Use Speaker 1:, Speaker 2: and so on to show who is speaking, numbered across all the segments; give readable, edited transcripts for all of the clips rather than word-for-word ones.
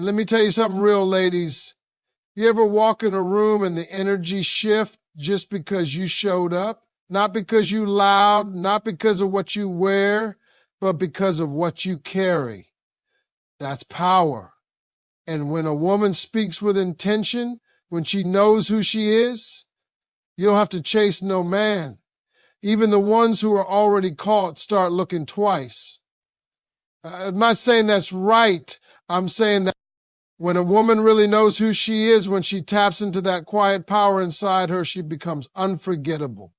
Speaker 1: And let me tell you something real, ladies. You ever walk in a room and the energy shift just because you showed up? Not because you loud, not because of what you wear, but because of what you carry. That's power. And when a woman speaks with intention, when she knows who she is, you don't have to chase no man. Even the ones who are already caught start looking twice. I'm not saying that's right. I'm saying that when a woman really knows who she is, when she taps into that quiet power inside her, she becomes unforgettable.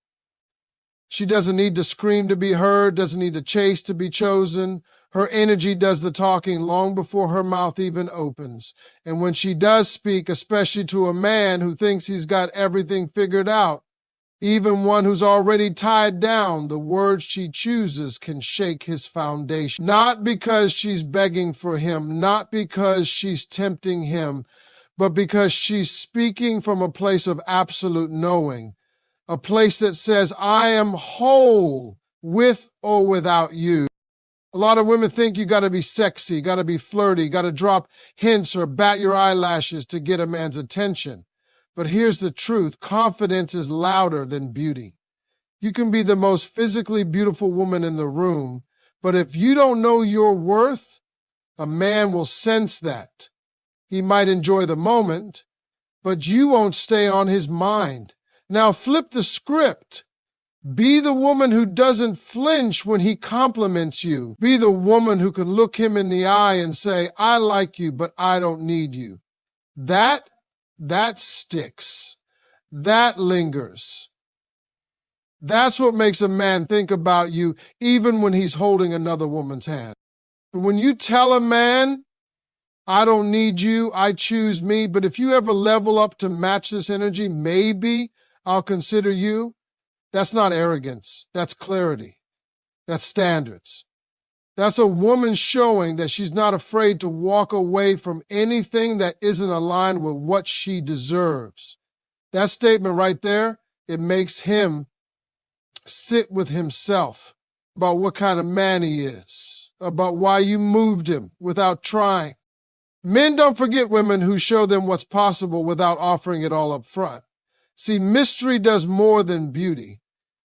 Speaker 1: She doesn't need to scream to be heard, doesn't need to chase to be chosen. Her energy does the talking long before her mouth even opens. And when she does speak, especially to a man who thinks he's got everything figured out, even one who's already tied down, the words she chooses can shake his foundation. Not because she's begging for him, not because she's tempting him, but because she's speaking from a place of absolute knowing, a place that says, I am whole with or without you. A lot of women think you got to be sexy, got to be flirty, got to drop hints or bat your eyelashes to get a man's attention. But here's the truth. Confidence is louder than beauty. You can be the most physically beautiful woman in the room, but if you don't know your worth, a man will sense that. He might enjoy the moment, but you won't stay on his mind. Now flip the script. Be the woman who doesn't flinch when he compliments you. Be the woman who can look him in the eye and say, I like you, but I don't need you. That sticks. That lingers. That's what makes a man think about you even when he's holding another woman's hand. When you tell a man, I don't need you, I choose me, but if you ever level up to match this energy, maybe I'll consider you. That's not arrogance. That's clarity. That's standards. That's a woman showing that she's not afraid to walk away from anything that isn't aligned with what she deserves. That statement right there, it makes him sit with himself about what kind of man he is, about why you moved him without trying. Men don't forget women who show them what's possible without offering it all up front. See, mystery does more than beauty.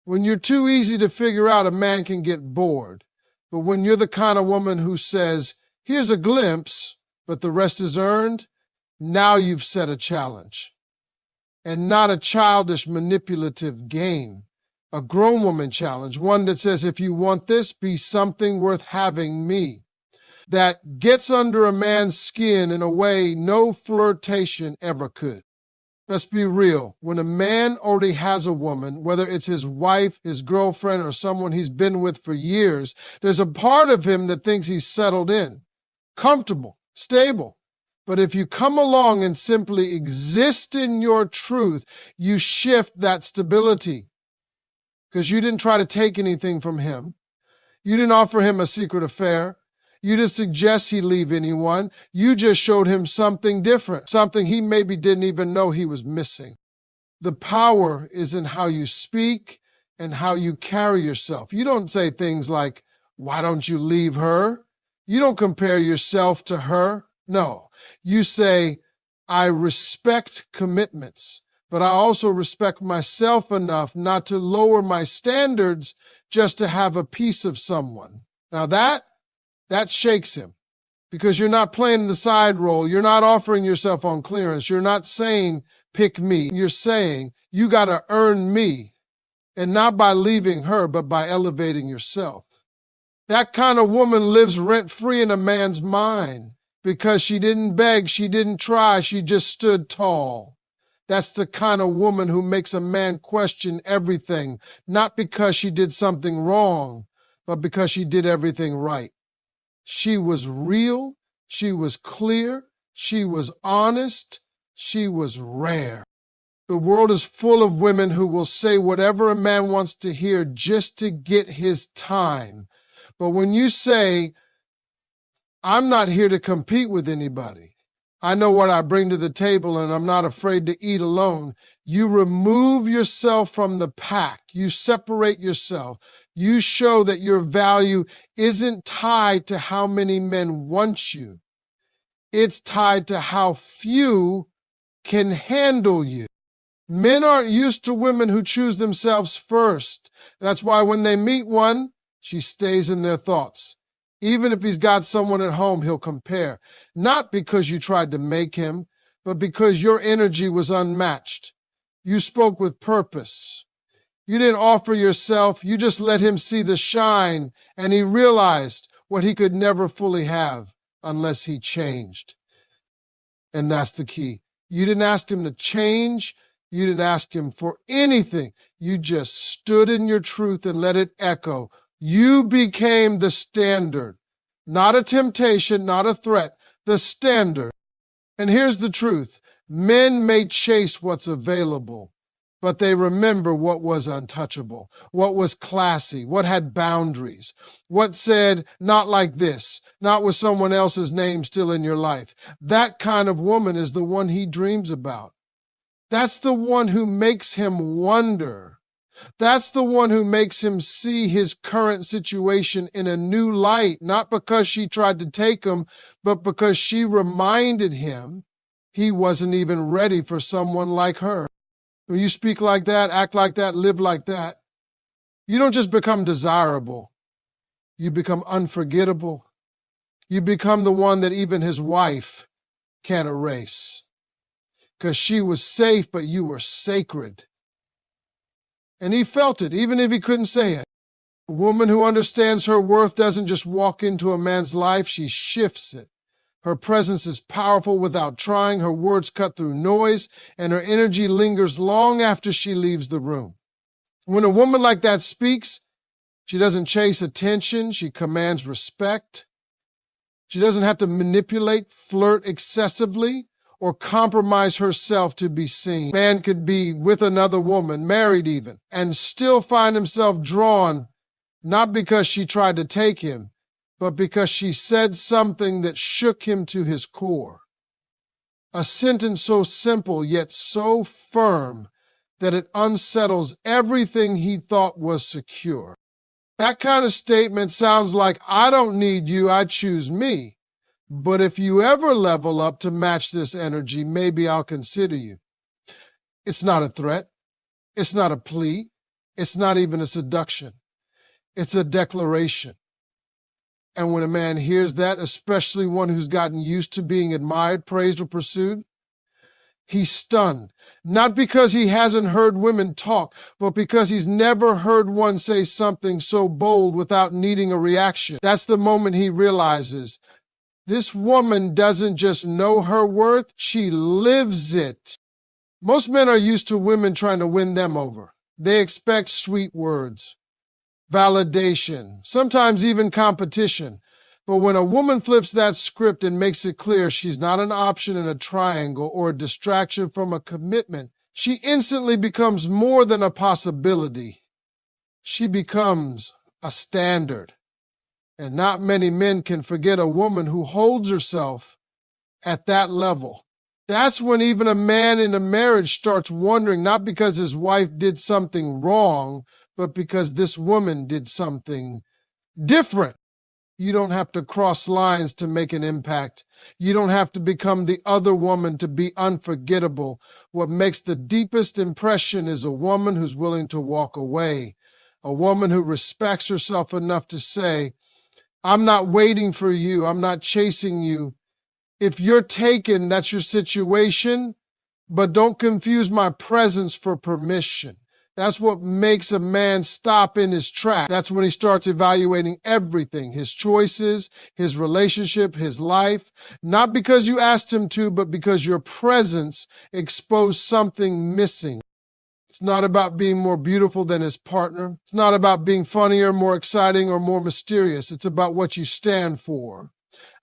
Speaker 1: When you're too easy to figure out, a man can get bored. But when you're the kind of woman who says, here's a glimpse, but the rest is earned, now you've set a challenge. And not a childish, manipulative game. A grown woman challenge, one that says, if you want this, be something worth having me. That gets under a man's skin in a way no flirtation ever could. Let's be real. When a man already has a woman, whether it's his wife, his girlfriend, or someone he's been with for years, there's a part of him that thinks he's settled in, comfortable, stable. But if you come along and simply exist in your truth, you shift that stability. Because you didn't try to take anything from him. You didn't offer him a secret affair. You didn't suggest he leave anyone. You just showed him something different, something he maybe didn't even know he was missing. The power is in how you speak and how you carry yourself. You don't say things like, why don't you leave her? You don't compare yourself to her. No, you say, I respect commitments, but I also respect myself enough not to lower my standards just to have a piece of someone. Now that shakes him because you're not playing the side role. You're not offering yourself on clearance. You're not saying, pick me. You're saying, you got to earn me, and not by leaving her, but by elevating yourself. That kind of woman lives rent-free in a man's mind because she didn't beg, she didn't try, she just stood tall. That's the kind of woman who makes a man question everything, not because she did something wrong, but because she did everything right. She was real, she was clear, she was honest, she was rare. The world is full of women who will say whatever a man wants to hear just to get his time. But when you say, I'm not here to compete with anybody, I know what I bring to the table and I'm not afraid to eat alone, you remove yourself from the pack. You separate yourself. You show that your value isn't tied to how many men want you. It's tied to how few can handle you. Men aren't used to women who choose themselves first. That's why when they meet one, she stays in their thoughts. Even if he's got someone at home, he'll compare. Not because you tried to make him, but because your energy was unmatched. You spoke with purpose. You didn't offer yourself. You just let him see the shine, and he realized what he could never fully have unless he changed. And that's the key. You didn't ask him to change. You didn't ask him for anything. You just stood in your truth and let it echo. You became the standard, not a temptation, not a threat, the standard. And here's the truth. Men may chase what's available, but they remember what was untouchable, what was classy, what had boundaries, what said, not like this, not with someone else's name still in your life. That kind of woman is the one he dreams about. That's the one who makes him wonder. That's the one who makes him see his current situation in a new light, not because she tried to take him, but because she reminded him he wasn't even ready for someone like her. When you speak like that, act like that, live like that, you don't just become desirable. You become unforgettable. You become the one that even his wife can't erase. Because she was safe, but you were sacred. And he felt it, even if he couldn't say it. A woman who understands her worth doesn't just walk into a man's life, she shifts it. Her presence is powerful without trying, her words cut through noise, and her energy lingers long after she leaves the room. When a woman like that speaks, she doesn't chase attention, she commands respect. She doesn't have to manipulate, flirt excessively, or compromise herself to be seen. A man could be with another woman, married even, and still find himself drawn, not because she tried to take him, but because she said something that shook him to his core. A sentence so simple yet so firm that it unsettles everything he thought was secure. That kind of statement sounds like, I don't need you, I choose me. But if you ever level up to match this energy, maybe I'll consider you. It's not a threat. It's not a plea. It's not even a seduction. It's a declaration. And when a man hears that, especially one who's gotten used to being admired, praised, or pursued, he's stunned. Not because he hasn't heard women talk, but because he's never heard one say something so bold without needing a reaction. That's the moment he realizes, this woman doesn't just know her worth, she lives it. Most men are used to women trying to win them over. They expect sweet words, validation, sometimes even competition. But when a woman flips that script and makes it clear she's not an option in a triangle or a distraction from a commitment, she instantly becomes more than a possibility. She becomes a standard. And not many men can forget a woman who holds herself at that level. That's when even a man in a marriage starts wondering, not because his wife did something wrong, but because this woman did something different. You don't have to cross lines to make an impact. You don't have to become the other woman to be unforgettable. What makes the deepest impression is a woman who's willing to walk away, a woman who respects herself enough to say, I'm not waiting for you. I'm not chasing you. If you're taken, that's your situation, but don't confuse my presence for permission. That's what makes a man stop in his track. That's when he starts evaluating everything, his choices, his relationship, his life, not because you asked him to, but because your presence exposed something missing. It's not about being more beautiful than his partner. It's not about being funnier, more exciting, or more mysterious. It's about what you stand for.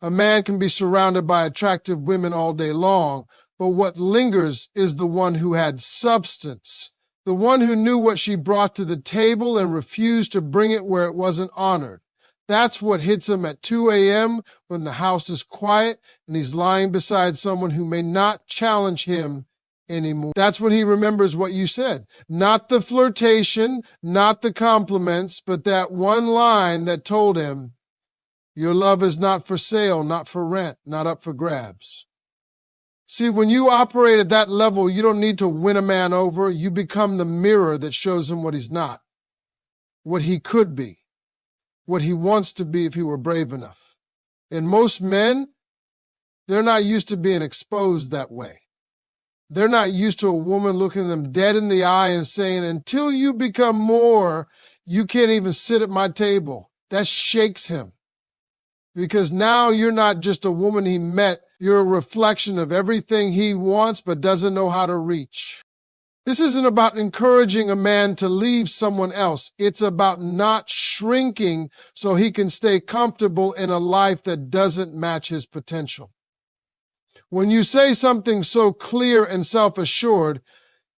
Speaker 1: A man can be surrounded by attractive women all day long, but what lingers is the one who had substance, the one who knew what she brought to the table and refused to bring it where it wasn't honored. That's what hits him at 2 a.m. when the house is quiet and he's lying beside someone who may not challenge him anymore. That's when he remembers what you said. Not the flirtation, not the compliments, but that one line that told him, Your love is not for sale, not for rent, not up for grabs. See, when you operate at that level, you don't need to win a man over. You become the mirror that shows him what he's not, what he could be, what he wants to be if he were brave enough. And most men, they're not used to being exposed that way. They're not used to a woman looking them dead in the eye and saying, until you become more, you can't even sit at my table. That shakes him. Because now you're not just a woman he met, you're a reflection of everything he wants but doesn't know how to reach. This isn't about encouraging a man to leave someone else. It's about not shrinking so he can stay comfortable in a life that doesn't match his potential. When you say something so clear and self-assured,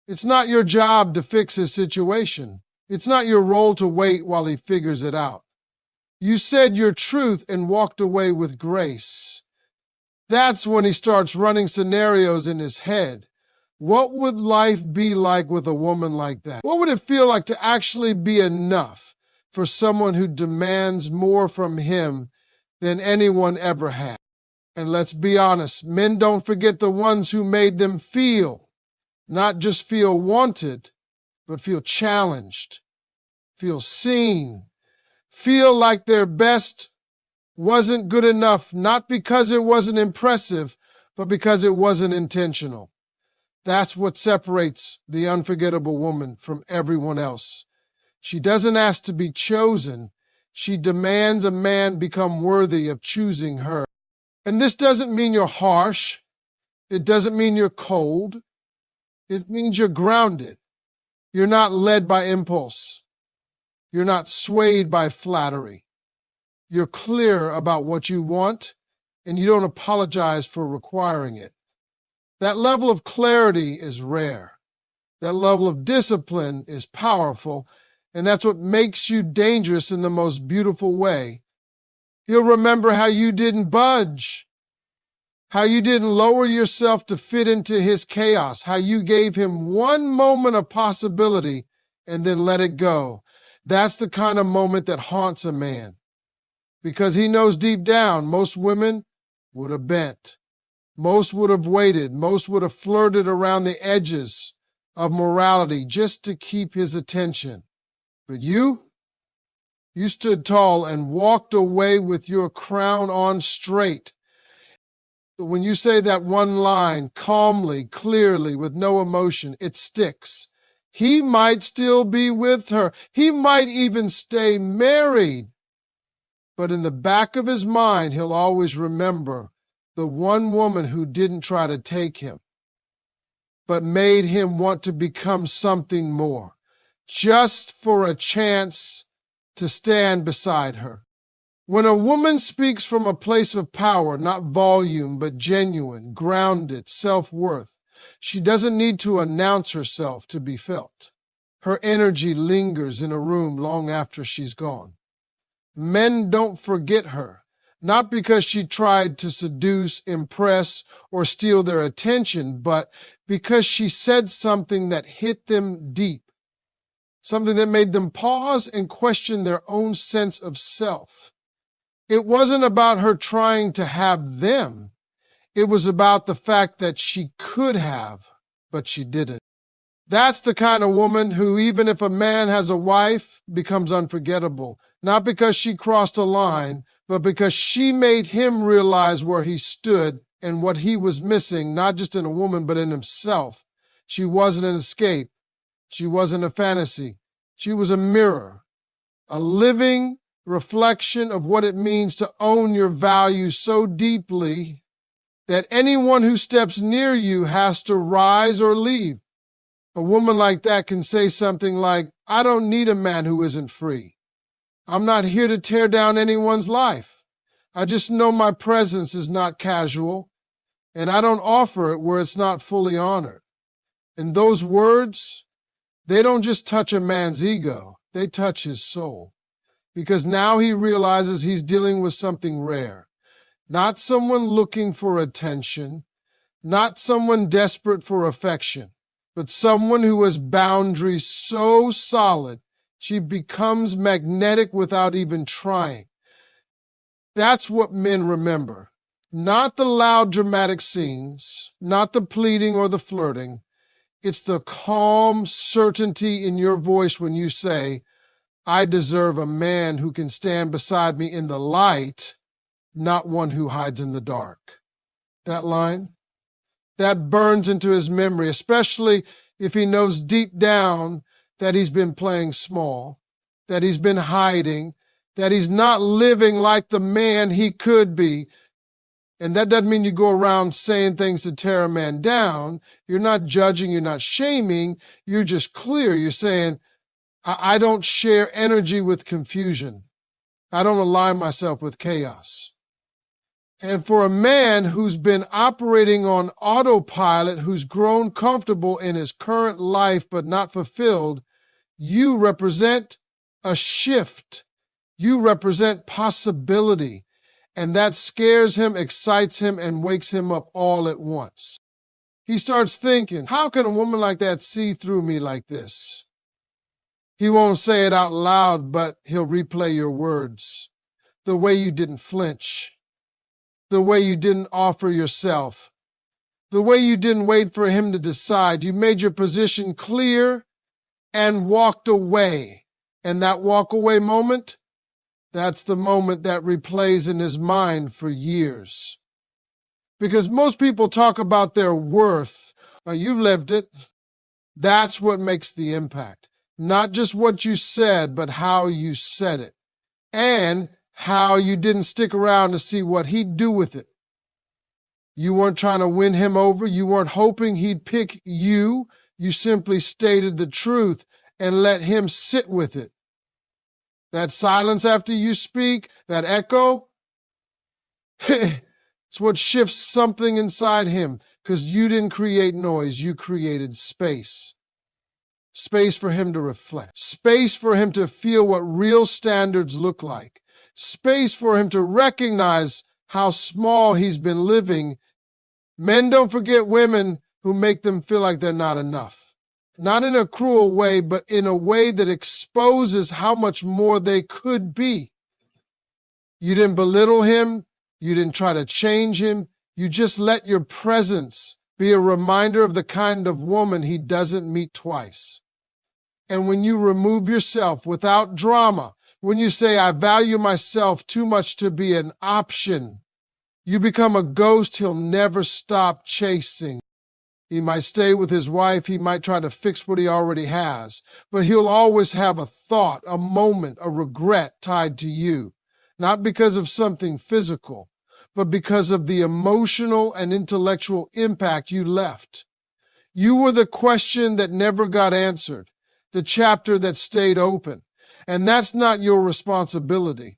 Speaker 1: it's not your job to fix his situation. It's not your role to wait while he figures it out. You said your truth and walked away with grace. That's when he starts running scenarios in his head. What would life be like with a woman like that? What would it feel like to actually be enough for someone who demands more from him than anyone ever had? And let's be honest, men don't forget the ones who made them feel, not just feel wanted, but feel challenged, feel seen, feel like their best wasn't good enough, not because it wasn't impressive, but because it wasn't intentional. That's what separates the unforgettable woman from everyone else. She doesn't ask to be chosen. She demands a man become worthy of choosing her. And this doesn't mean you're harsh. It doesn't mean you're cold. It means you're grounded. You're not led by impulse. You're not swayed by flattery. You're clear about what you want, and you don't apologize for requiring it. That level of clarity is rare. That level of discipline is powerful, and that's what makes you dangerous in the most beautiful way. He'll remember how you didn't budge, how you didn't lower yourself to fit into his chaos, how you gave him one moment of possibility and then let it go. That's the kind of moment that haunts a man, because he knows deep down most women would have bent. Most would have waited. Most would have flirted around the edges of morality just to keep his attention. But you stood tall and walked away with your crown on straight. When you say that one line calmly, clearly, with no emotion, it sticks. He might still be with her. He might even stay married. But in the back of his mind, he'll always remember the one woman who didn't try to take him, but made him want to become something more, just for a chance to stand beside her. When a woman speaks from a place of power, not volume, but genuine, grounded self-worth, she doesn't need to announce herself to be felt. Her energy lingers in a room long after she's gone. Men don't forget her, not because she tried to seduce, impress, or steal their attention, but because she said something that hit them deep, something that made them pause and question their own sense of self. It wasn't about her trying to have them. It was about the fact that she could have, but she didn't. That's the kind of woman who, even if a man has a wife, becomes unforgettable, not because she crossed a line, but because she made him realize where he stood and what he was missing, not just in a woman, but in himself. She wasn't an escape. She wasn't a fantasy. She was a mirror, a living reflection of what it means to own your values so deeply that anyone who steps near you has to rise or leave. A woman like that can say something like, I don't need a man who isn't free. I'm not here to tear down anyone's life. I just know my presence is not casual, and I don't offer it where it's not fully honored. And those words, they don't just touch a man's ego, they touch his soul. Because now he realizes he's dealing with something rare. Not someone looking for attention, not someone desperate for affection, but someone who has boundaries so solid she becomes magnetic without even trying. That's what men remember. Not the loud dramatic scenes, not the pleading or the flirting. It's the calm certainty in your voice when you say, I deserve a man who can stand beside me in the light, not one who hides in the dark. That line, that burns into his memory, especially if he knows deep down that he's been playing small, that he's been hiding, that he's not living like the man he could be. And that doesn't mean you go around saying things to tear a man down. You're not judging, you're not shaming, you're just clear. You're saying, I don't share energy with confusion. I don't align myself with chaos. And for a man who's been operating on autopilot, who's grown comfortable in his current life but not fulfilled, you represent a shift. You represent possibility. And that scares him, excites him, and wakes him up all at once. He starts thinking, how can a woman like that see through me like this? He won't say it out loud, but he'll replay your words. The way you didn't flinch. The way you didn't offer yourself. The way you didn't wait for him to decide. You made your position clear and walked away. And that walk away moment, that's the moment that replays in his mind for years. Because most people talk about their worth. You've lived it. That's what makes the impact. Not just what you said, but how you said it. And how you didn't stick around to see what he'd do with it. You weren't trying to win him over. You weren't hoping he'd pick you. You simply stated the truth and let him sit with it. That silence after you speak, that echo, it's what shifts something inside him, because you didn't create noise, you created space. Space for him to reflect. Space for him to feel what real standards look like. Space for him to recognize how small he's been living. Men don't forget women who make them feel like they're not enough. Not in a cruel way, but in a way that exposes how much more they could be. You didn't belittle him. You didn't try to change him. You just let your presence be a reminder of the kind of woman he doesn't meet twice. And when you remove yourself without drama, when you say, I value myself too much to be an option, you become a ghost he'll never stop chasing. He might stay with his wife, he might try to fix what he already has, but he'll always have a thought, a moment, a regret tied to you, not because of something physical, but because of the emotional and intellectual impact you left. You were the question that never got answered, the chapter that stayed open, and that's not your responsibility.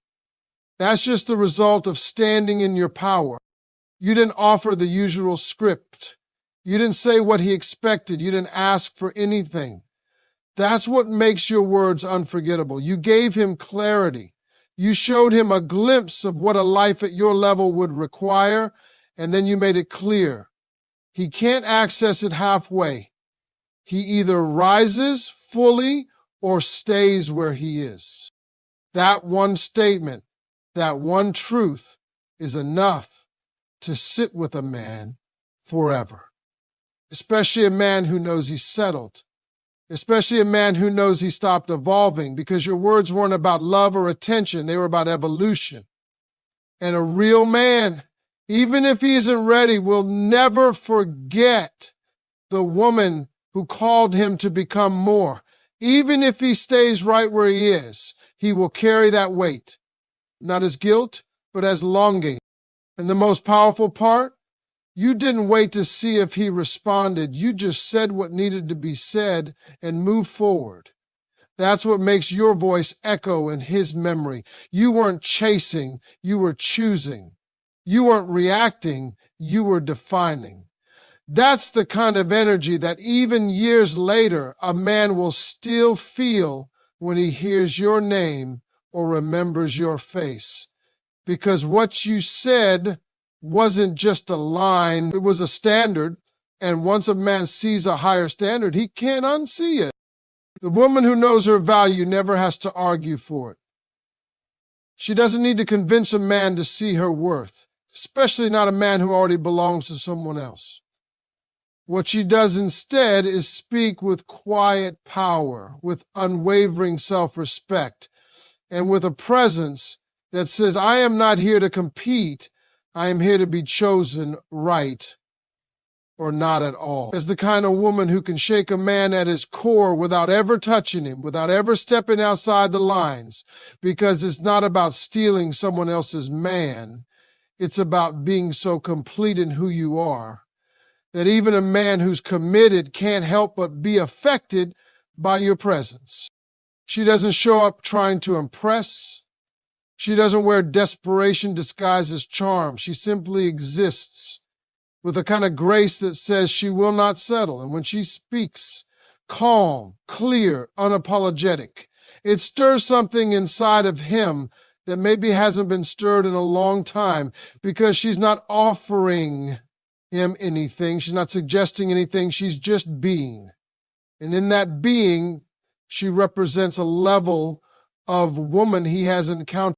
Speaker 1: That's just the result of standing in your power. You didn't offer the usual script. You didn't say what he expected. You didn't ask for anything. That's what makes your words unforgettable. You gave him clarity. You showed him a glimpse of what a life at your level would require, and then you made it clear. He can't access it halfway. He either rises fully or stays where he is. That one statement, that one truth is enough to sit with a man forever. Especially a man who knows he's settled. Especially a man who knows he stopped evolving, because your words weren't about love or attention, they were about evolution. And a real man, even if he isn't ready, will never forget the woman who called him to become more. Even if he stays right where he is, he will carry that weight, not as guilt, but as longing. And the most powerful part, you didn't wait to see if he responded. You just said what needed to be said and moved forward. That's what makes your voice echo in his memory. You weren't chasing, you were choosing. You weren't reacting, you were defining. That's the kind of energy that even years later, a man will still feel when he hears your name or remembers your face. Because what you said wasn't just a line, it was a standard. And once a man sees a higher standard, he can't unsee it. The woman who knows her value never has to argue for it. She doesn't need to convince a man to see her worth, especially not a man who already belongs to someone else. What she does instead is speak with quiet power, with unwavering self-respect, and with a presence that says, I am not here to compete. I am here to be chosen right or not at all. As the kind of woman who can shake a man at his core without ever touching him, without ever stepping outside the lines, because it's not about stealing someone else's man. It's about being so complete in who you are that even a man who's committed can't help but be affected by your presence. She doesn't show up trying to impress. She doesn't wear desperation disguised as charm. She simply exists with a kind of grace that says she will not settle. And when she speaks, calm, clear, unapologetic, it stirs something inside of him that maybe hasn't been stirred in a long time, because she's not offering him anything. She's not suggesting anything. She's just being. And in that being, she represents a level of woman he hasn't encountered.